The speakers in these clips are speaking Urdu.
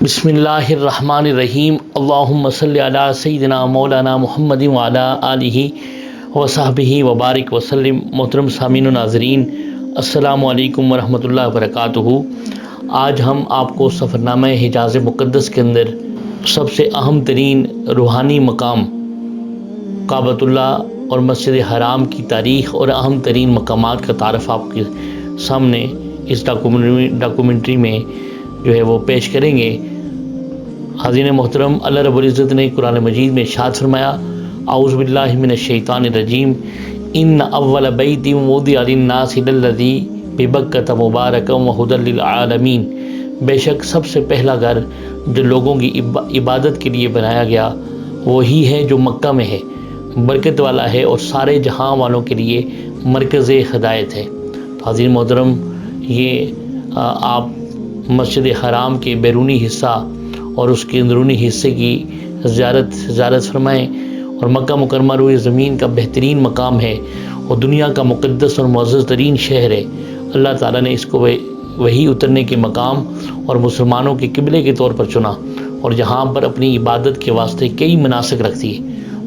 بسم اللہ الرحمن الرحیم اللہم صلی علی سیدنا مولانا محمد وعلی آلہ وصحبہ وبارک وسلم۔ محترم سامعین و ناظرین، السلام علیکم ورحمۃ اللہ وبرکاتہ۔ آج ہم آپ کو سفرنامہ حجاز مقدس کے اندر سب سے اہم ترین روحانی مقام کعبۃ اللہ اور مسجد حرام کی تاریخ اور اہم ترین مقامات کا تعارف آپ کے سامنے اس ڈاکومنٹری میں وہ پیش کریں گے۔ حاضرین محترم، اللہ رب العزت نے قرآن مجید میں ارشاد فرمایا، اعوذ باللہ من الشیطان الرجیم، ان اول بیت وضع للناس للذی ببکۃ مبارکا وہدی للعالمین، بے شک سب سے پہلا گھر جو لوگوں کی عبادت کے لیے بنایا گیا وہی ہے جو مکہ میں ہے، برکت والا ہے اور سارے جہاں والوں کے لیے مرکز ہدایت ہے۔ حاضرین محترم، یہ آپ مسجد حرام کے بیرونی حصہ اور اس کے اندرونی حصے کی زیارت فرمائیں، اور مکہ مکرمہ روئے زمین کا بہترین مقام ہے اور دنیا کا مقدس اور معزز ترین شہر ہے۔ اللہ تعالیٰ نے اس کو وحی اترنے کے مقام اور مسلمانوں کے قبلے کے طور پر چنا، اور جہاں پر اپنی عبادت کے واسطے کئی مناسک رکھتی ہے۔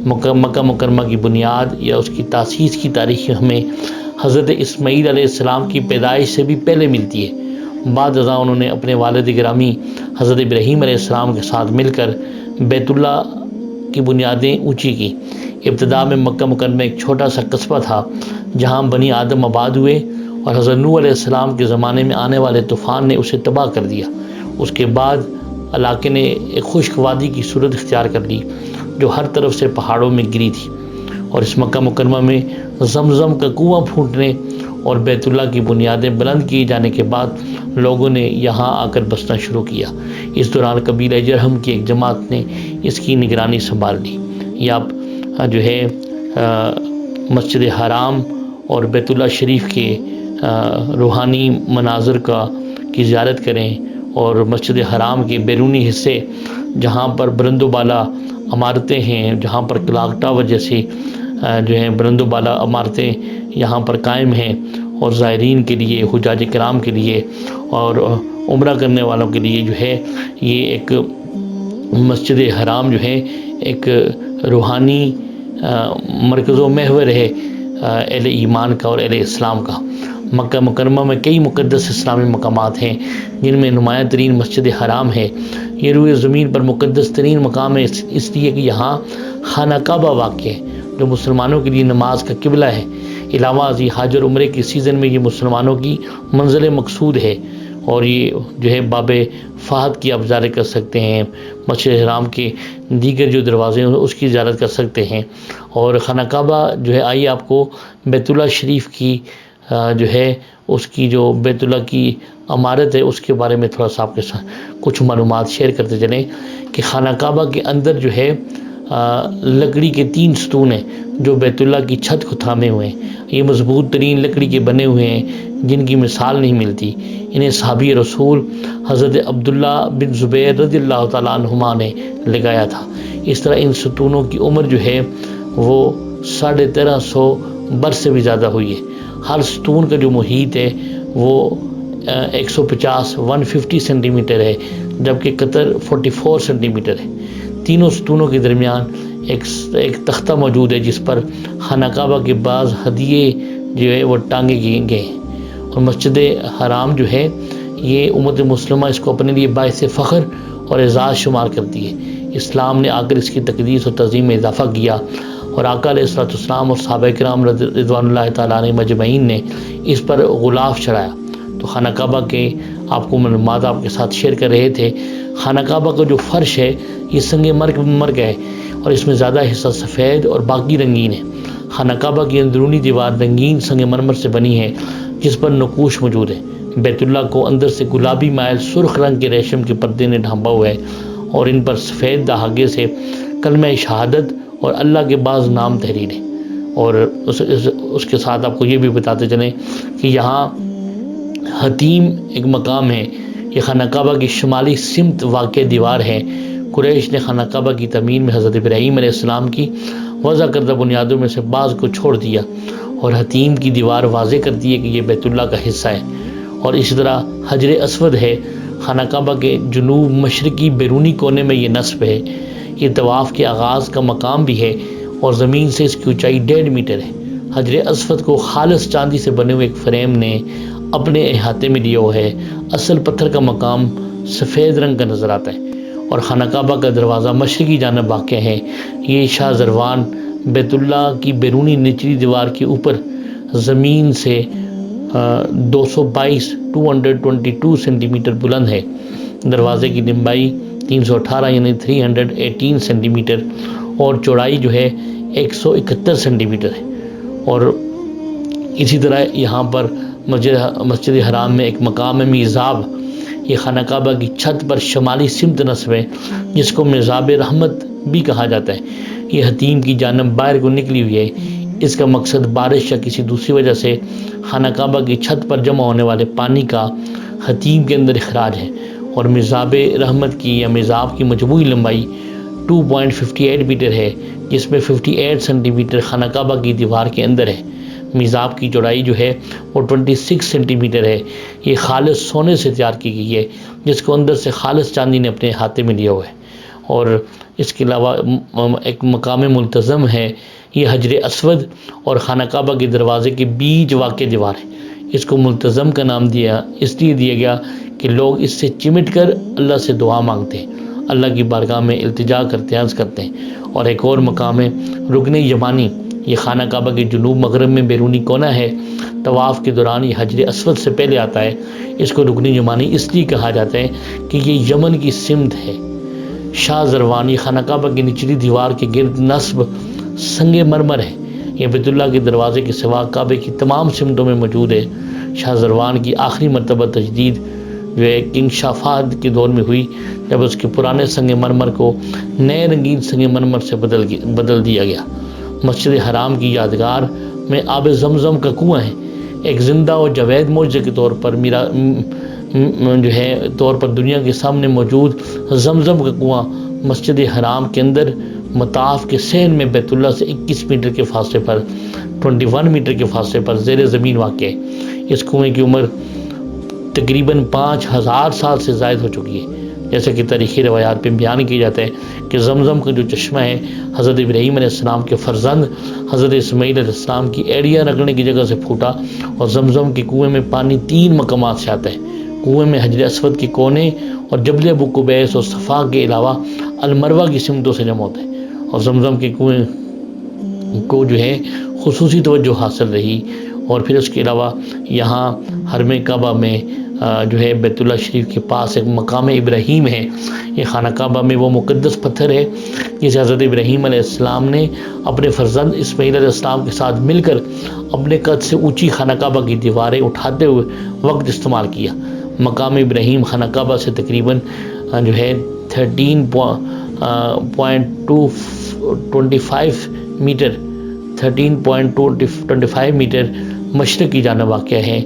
مکہ مکرمہ کی بنیاد یا اس کی تاسیس کی تاریخ ہمیں حضرت اسماعیل علیہ السلام کی پیدائش سے بھی پہلے ملتی ہے۔ بعد ازاں انہوں نے اپنے والد گرامی حضرت ابراہیم علیہ السلام کے ساتھ مل کر بیت اللہ کی بنیادیں اونچی کی۔ ابتدا میں مکہ مکرمہ ایک چھوٹا سا قصبہ تھا جہاں بنی آدم آباد ہوئے، اور حضرت نوح علیہ السلام کے زمانے میں آنے والے طوفان نے اسے تباہ کر دیا۔ اس کے بعد علاقے نے ایک خشک وادی کی صورت اختیار کر لی جو ہر طرف سے پہاڑوں میں گری تھی، اور اس مکہ مکرمہ میں زمزم کا کنواں پھوٹنے اور بیت اللہ کی بنیادیں بلند کیے جانے کے بعد لوگوں نے یہاں آ کر بسنا شروع کیا۔ اس دوران قبیلہ جرہم کی ایک جماعت نے اس کی نگرانی سنبھال لی۔ یہ آپ مسجد حرام اور بیت اللہ شریف کے روحانی مناظر کی زیارت کریں، اور مسجد حرام کے بیرونی حصے جہاں پر بلند و بالا عمارتیں ہیں، جہاں پر کلاک ٹاور جیسی بلند و بالا عمارتیں یہاں پر قائم ہیں، اور زائرین کے لیے، حجاج کرام کے لیے اور عمرہ کرنے والوں کے لیے یہ ایک مسجد حرام ایک روحانی مرکز و محور ہے اہل ایمان کا اور اہل اسلام کا۔ مکہ مکرمہ میں کئی مقدس اسلامی مقامات ہیں جن میں نمایاں ترین مسجد حرام ہے۔ یہ روئے زمین پر مقدس ترین مقام ہے اس لیے کہ یہاں خانہ کعبہ واقع ہے جو مسلمانوں کے لیے نماز کا قبلہ ہے۔ علاوہ ازیں حج اور عمرے کے سیزن میں یہ مسلمانوں کی منزل مقصود ہے، اور یہ باب فہد کی آپ زیارت کر سکتے ہیں۔ مسجد حرام کے دیگر جو دروازے ہیں اس کی زیارت کر سکتے ہیں، اور خانہ کعبہ آئیے آپ کو بیت اللہ شریف کی اس کی جو بیت اللہ کی عمارت ہے اس کے بارے میں تھوڑا سا آپ کے ساتھ کچھ معلومات شیئر کرتے چلیں کہ خانہ کعبہ کے اندر لکڑی کے 3 ستون ہیں جو بیت اللہ کی چھت کو تھامے ہوئے ہیں۔ یہ مضبوط ترین لکڑی کے بنے ہوئے ہیں جن کی مثال نہیں ملتی۔ انہیں صحابی رسول حضرت عبداللہ بن زبیر رضی اللہ تعالیٰ عنہما نے لگایا تھا۔ اس طرح ان ستونوں کی عمر وہ 1350 برس سے بھی زیادہ ہوئی ہے۔ ہر ستون کا جو محیط ہے وہ 150 سینٹی میٹر ہے، جبکہ قطر 44 سینٹی میٹر ہے۔ تینوں ستونوں کے درمیان ایک تختہ موجود ہے جس پر خانہ کعبہ کے بعض ہدیے وہ ٹانگے گئے ہیں، اور مسجد حرام یہ امت مسلمہ اس کو اپنے لیے باعث فخر اور اعزاز شمار کرتی ہے۔ اسلام نے آ کر اس کی تقدیس و تعظیم میں اضافہ کیا، اور آقا علیہ الصلوۃ والسلام اور صحابہ کرام رضوان اللہ تعالیٰ علیہ مجمعین نے اس پر غلاف چڑھایا۔ تو خانہ کعبہ کے آپ کو معلومات آپ کے ساتھ شیئر کر رہے تھے۔ خانہ کعبہ کا جو فرش ہے یہ سنگ مرگ ہے، اور اس میں زیادہ حصہ سفید اور باقی رنگین ہے۔ خانہ کعبہ کی اندرونی دیوار رنگین سنگ مرمر سے بنی ہے جس پر نقوش موجود ہے۔ بیت اللہ کو اندر سے گلابی مائل سرخ رنگ کے ریشم کے پردے نے ڈھانپا ہوا ہے، اور ان پر سفید دھاگے سے کلمہ شہادت اور اللہ کے بعض نام تحریر ہیں۔ اور اس کے ساتھ آپ کو یہ بھی بتاتے چلیں کہ یہاں حتیم ایک مقام ہے۔ یہ خانہ کعبہ کی شمالی سمت واقع دیوار ہے۔ قریش نے خانہ کعبہ کی تعمیر میں حضرت ابراہیم علیہ السلام کی وضع کردہ بنیادوں میں سے بعض کو چھوڑ دیا، اور حتیم کی دیوار واضح کرتی ہے کہ یہ بیت اللہ کا حصہ ہے۔ اور اسی طرح حجر اسود ہے، خانہ کعبہ کے جنوب مشرقی بیرونی کونے میں یہ نصب ہے۔ یہ طواف کے آغاز کا مقام بھی ہے اور زمین سے اس کی اونچائی 1.5 میٹر ہے۔ حجر اسود کو خالص چاندی سے بنے ہوئے ایک فریم نے اپنے احاطے میں لیا ہوا ہے۔ اصل پتھر کا مقام سفید رنگ کا نظر آتا ہے اور خانہ کعبہ کا دروازہ مشرقی جانب واقع ہے۔ یہ شاہ زروان بیت اللہ کی بیرونی نچلی دیوار کے اوپر زمین سے 222 سینٹی میٹر بلند ہے۔ دروازے کی لمبائی 318 یعنی 318 سینٹی میٹر اور چوڑائی جو ہے 171 سینٹی میٹر ہے۔ اور اسی طرح یہاں پر مسجد حرام میں ایک مقام ہے میزاب۔ یہ خانہ کعبہ کی چھت پر شمالی سمت نصب ہے، جس کو میزاب رحمت بھی کہا جاتا ہے۔ یہ حتیم کی جانب باہر کو نکلی ہوئی ہے۔ اس کا مقصد بارش یا کسی دوسری وجہ سے خانہ کعبہ کی چھت پر جمع ہونے والے پانی کا حتیم کے اندر اخراج ہے۔ اور میزاب رحمت کی یا میزاب کی مجموعی لمبائی 2.58 میٹر ہے، جس میں 58 سینٹی میٹر خانہ کعبہ کی دیوار کے اندر ہے۔ میزاب کی چوڑائی جو ہے وہ 26 سینٹی میٹر ہے۔ یہ خالص سونے سے تیار کی گئی ہے، جس کو اندر سے خالص چاندی نے اپنے ہاتھے میں لیا ہوا ہے۔ اور اس کے علاوہ ایک مقام ملتزم ہے۔ یہ حجر اسود اور خانہ کعبہ کے دروازے کے بیچ واقع دیوار ہے۔ اس کو ملتزم کا نام اس لیے دیا گیا کہ لوگ اس سے چمٹ کر اللہ سے دعا مانگتے ہیں، اللہ کی بارگاہ میں التجا کرتے عرض کرتے ہیں۔ اور ایک اور مقام ہے رکن یمانی۔ یہ خانہ کعبہ کے جنوب مغرب میں بیرونی کونا ہے۔ طواف کے دوران یہ حجر اسود سے پہلے آتا ہے۔ اس کو رکن یمانی اس لیے کہا جاتا ہے کہ یہ یمن کی سمت ہے۔ شاہ زروان یہ خانہ کعبہ کی نچلی دیوار کے گرد نصب سنگ مرمر ہے۔ یہ بیت اللہ کے دروازے کے سوا کعبے کی تمام سمتوں میں موجود ہے۔ شاہ زروان کی آخری مرتبہ تجدید جو ہے کنگ شاہ فہد کے دور میں ہوئی، جب اس کے پرانے سنگ مرمر کو نئے رنگین سنگ مرمر سے بدل دیا گیا۔ مسجد حرام کی یادگار میں آب زمزم کا کنواں ہے۔ ایک زندہ اور جاوید معجزے کے طور پر دنیا کے سامنے موجود زمزم کا کنواں مسجد حرام کے اندر مطاف کے صحن میں بیت اللہ سے 21 میٹر کے فاصلے پر 21 میٹر کے فاصلے پر زیر زمین واقع ہے۔ اس کنویں کی عمر تقریباً 5000 سال سے زائد ہو چکی ہے۔ جیسے کہ تاریخی روایات پہ بیان کیا جاتا ہے کہ زمزم کا جو چشمہ ہے حضرت ابراہیم علیہ السلام کے فرزند حضرت اسماعیل علیہ السلام کی ایڑیاں رگڑنے کی جگہ سے پھوٹا، اور زمزم کے کنویں میں پانی 3 مقامات سے آتا ہے۔ کنویں میں حجر اسود کے کونے اور جبل ابو قبیس اور صفا کے علاوہ المروہ کی سمتوں سے جمع ہوتا ہے۔ اور زمزم کے کنویں کو جو ہے خصوصی توجہ حاصل رہی۔ اور پھر اس کے علاوہ یہاں حرم کعبہ میں جو ہے بیت اللہ شریف کے پاس ایک مقام ابراہیم ہے۔ یہ خانہ کعبہ میں وہ مقدس پتھر ہے جسے حضرت ابراہیم علیہ السلام نے اپنے فرزند اسماعیل علیہ السلام کے ساتھ مل کر اپنے قد سے اونچی خانہ کعبہ کی دیواریں اٹھاتے ہوئے وقت استعمال کیا۔ مقام ابراہیم خانہ کعبہ سے تقریباً جو ہے 13.25 میٹر مشرق کی جانب واقع ہے۔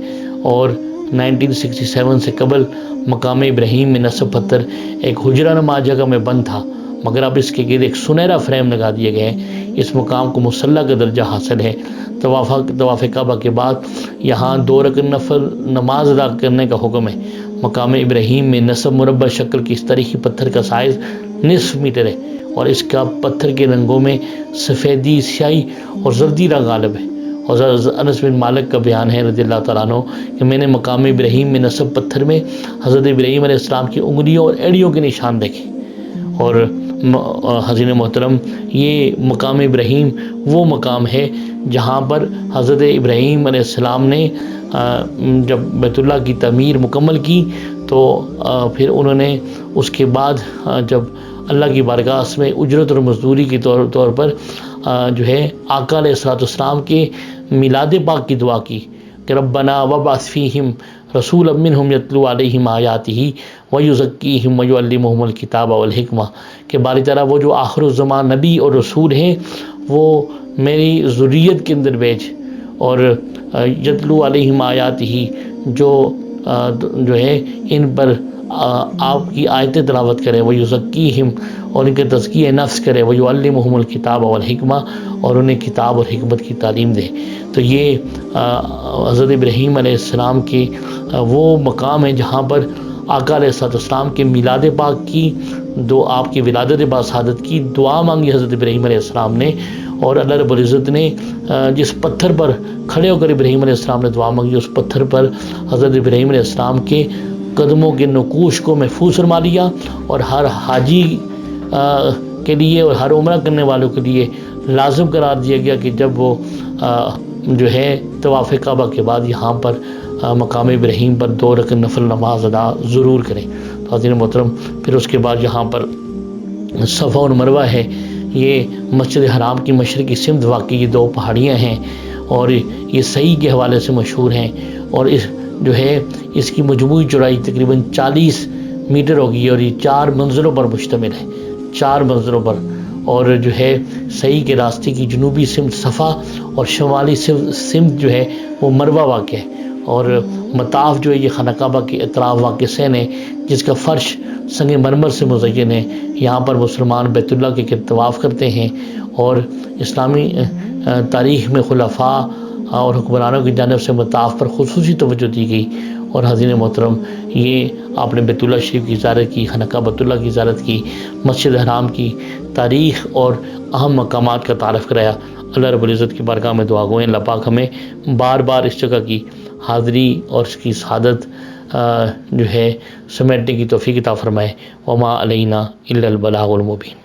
اور 1967 سے قبل مقام ابراہیم میں نصب پتھر ایک حجرہ نما جگہ میں بند تھا، مگر اب اس کے گرد ایک سنہرا فریم لگا دیے گئے ہیں۔ اس مقام کو مصلی کا درجہ حاصل ہے۔ طواف کعبہ کے بعد یہاں 2 رکعت نفل نماز ادا کرنے کا حکم ہے۔ مقام ابراہیم میں نصب مربع شکل کی اس تاریخی پتھر کا سائز 0.5 میٹر ہے، اور اس کا پتھر کے رنگوں میں سفیدی، سیاہی اور زردی رنگ غالب ہے۔ اور انس بن مالک کا بیان ہے رضی اللہ تعالیٰ عنہ کہ میں نے مقام ابراہیم میں نصب پتھر میں حضرت ابراہیم علیہ السلام کی انگلیوں اور ایڑیوں کے نشان دیکھے۔ اور حضرت محترم، یہ مقام ابراہیم وہ مقام ہے جہاں پر حضرت ابراہیم علیہ السلام نے جب بیت اللہ کی تعمیر مکمل کی تو پھر انہوں نے اس کے بعد جب اللہ کی بارگاہ میں اجرت اور مزدوری کے طور پر جو ہے آقا علیہ السلام کے میلاد پاک کی دعا کی کہ ربنا وابعث فیہم رسولا منہم یتلو علیہم آیاتہ ویزکیہم ویعلمہم الکتاب والحکمہ، کہ باری تعالیٰ وہ جو آخر الزمان نبی اور رسول ہیں وہ میری ذریت کے اندر بھیج، اور یتلو علیہم آیاتہ جو ہے ان پر آپ کی آیتیں تلاوت کرے، ویزکیہم اور ان کے تزکیہ نفس کرے، ویعلمہم الکتاب والحکمہ اور انہیں کتاب اور حکمت کی تعلیم دے۔ تو یہ حضرت ابراہیم علیہ السلام کے وہ مقام ہے جہاں پر آقا علیہ السلام کے میلاد پاک کی آپ کی ولادت باسعادت کی دعا مانگی حضرت ابراہیم علیہ السلام نے، اور اللہ رب العزت نے جس پتھر پر کھڑے ہو کر ابراہیم علیہ السلام نے دعا مانگی، اس پتھر پر حضرت ابراہیم علیہ السلام کے قدموں کے نقوش کو محفوظ فرما لیا، اور ہر حاجی کے لیے اور ہر عمرہ کرنے والوں کے لیے لازم قرار دیا گیا کہ جب وہ جو ہے طواف کعبہ کے بعد یہاں پر مقام ابراہیم پر 2 رکعت نفل نماز ادا ضرور کریں۔ تو حضرت محترم پھر اس کے بعد یہاں پر صفا اور مروہ ہے، یہ مسجد حرام کی مشرقی سمت واقع یہ 2 پہاڑیاں ہیں، اور یہ صحیح کے حوالے سے مشہور ہیں، اور اس کی مجموعی چوڑائی تقریباً 40 میٹر ہوگی، اور یہ 4 منزلوں پر مشتمل ہے، 4 منزلوں پر، اور جو ہے صحیح کے راستے کی جنوبی سمت صفا اور شمالی سمت جو ہے وہ مروہ واقع ہے، اور مطاف جو ہے یہ خانہ کعبہ کے اطراف واقع سین ہے، جس کا فرش سنگ مرمر سے مزین ہے۔ یہاں پر مسلمان بیت اللہ کے طواف کرتے ہیں، اور اسلامی تاریخ میں خلفاء اور حکمرانوں کی جانب سے مطاف پر خصوصی توجہ دی گئی، اور حضرت محترم یہ آپ نے بیت اللہ شریف کی زیارت کی، خانہ کعبہ بیت اللہ کی زیارت کی، مسجد حرام کی تاریخ اور اہم مقامات کا تعارف کرایا۔ اللہ رب العزت کی بارگاہ میں دعا گوئیں اللہ پاک ہمیں بار بار اس جگہ کی حاضری اور اس کی سعادت جو ہے سمیٹنے کی توفیق عطا فرمائے۔ وما علینا الا البلاغ المبین۔